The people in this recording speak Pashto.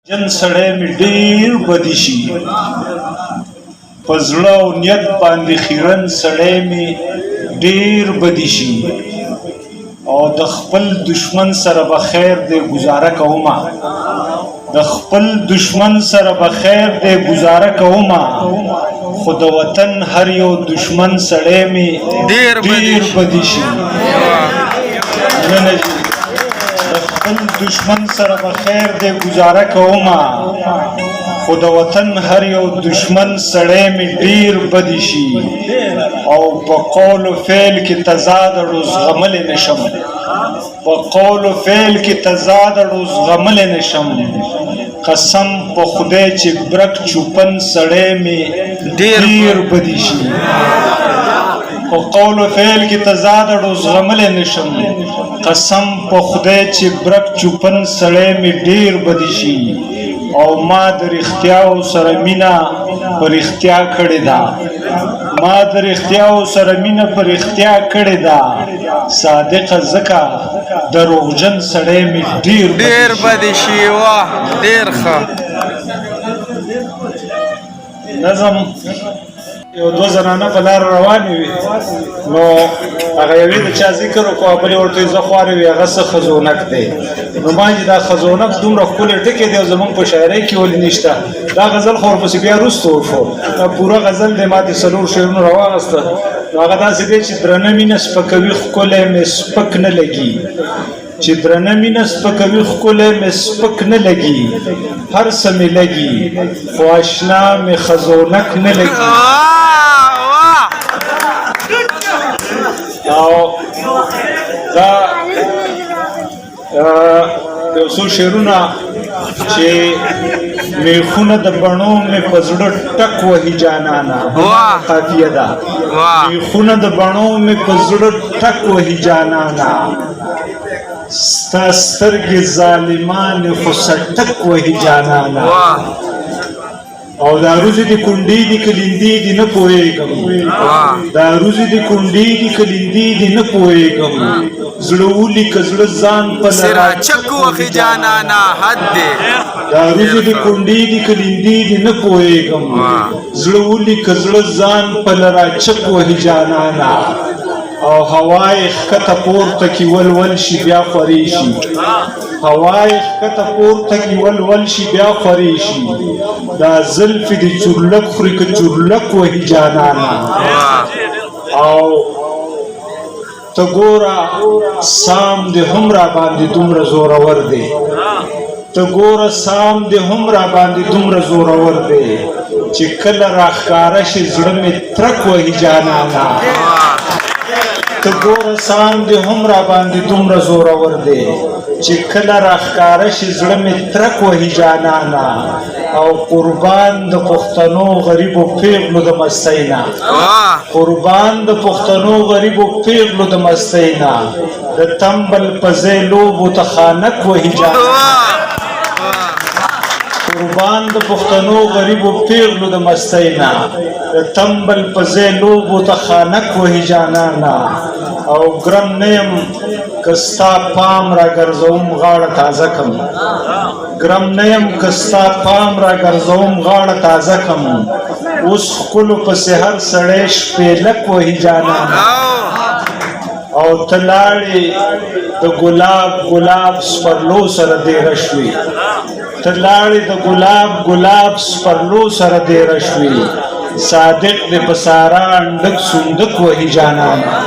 جن سړی مې ډېر بدي شي په زړه او نیت باندې خیرن سړی مې ډېر بدي شي او د خپل دشمن سره به خیر دی گزاره کومه د خپل دشمن سره به خیر دی گزاره کومه خو د وطن هر یو دشمن سړی مې ډېر بدي شي خپل دشمن سره به خیر دی گزاره کومه خو د وطن هر یو دشمن سړی مې ډېر بدي شي او په قول و فعل کې تضاد اړو زغملی نشم په قول و فعل کې تضاد اړو زغملی نشم قسم په خدای چې برک چوپن سړی مې ډېر بدي شي په قول و فعل کې تضاد اړو زغملی نشم قسم په خدای چې برک چوپن سړی مې ډېر بدي شي او ما د رښتیاو سره مینه په رښتیا کړې ده ما د رښتیاو سره مینه په رښتیا کړې ده صادقه ځکه دروغجن سړی مې ډېر بدي شي واه ډېر ښه نظم یو دوه زنانه په لار روانې وي نو هغه یوې د چا ذکر وکړو او بلې ورته زه خوارې وي هغه څه خزونک دی نو ما چې دا خزونک دومره ښکلې ټکې دی او زمونږ په شاعرۍ کې ولې نشته دا غزل خو ورپسې بیا وروسته وشو دا پوره غزل دی ما دې څلور شعرونه راواغسته نو هغه داسې دی چې درنه مینه سپکوي ښکلی مې سپک نه لګي چې درنه مینه سپکوي ښکلی مې سپک نه لګي هر څه مې لګي خو اشنا مې خزونک نه لګي او دا یو څو شعرونه چې میخونه د بڼو مې په زړه ټک وهي جانانه قافیه ده میخونه د بڼو مې په زړه ټک وهي جانانه ستا سترګې ظالمانې خو سټک وهي جانانه او دا روزي دي کونډې دي کلندې دي نه پوهېږم دا روزي دي کونډې دي کلندې دي نه پوهېږم زړه ولي که زړه ځان په سراچک وخي جانانا حد دی دا روزي دي کونډې دي کلندې دي نه پوهېږم زړه ولي که زړه ځان په لراچک وهي جانانا او هوای ښکته پورته کې ولول شي بیا خورې شي هوای ښکته پورته کې ولول شي بیا خورې شي دا زلفې دې چورلک خوري که چورلک وهي جانانه او ته ګوره سام دې هم را باندې دومره زورور دی ته ګوره سام دې هم را باندې دومره زورور دی چې کله راښکاره شي زړه مې ترک وهي جانانه ته ګوره سام دې هم را باندې دومره زورور دی چې کله راښکاره شي زړه مې ترک وهي جانانه او قربان د پښتنو غریبو پیغلو د مستۍ نه قربان د پښتنو غریبو پیغلو د مستۍ نه د تمبل په ځای لوبو ته خانک وهي جانانه قربان د پښتنو غریبو پیغلو د مستۍ نه د تمبل په ځای لوبو ته خانک وهي جانانه او ګرم نه یم که ستا پام را ګرځوم غاړه تازه کم ګرم نه یم که ستا پام را ګرځوم غاړه تازه کم اوس ښکلو پسې هر سړی شپېلک وهي جانانه او ته لاړې د ګلاب سپرلو سره دیره شوې ته لاړې د ګلاب سپرلو سره دیره شوې صادق دې په سارا انډک سندک وهي جانانه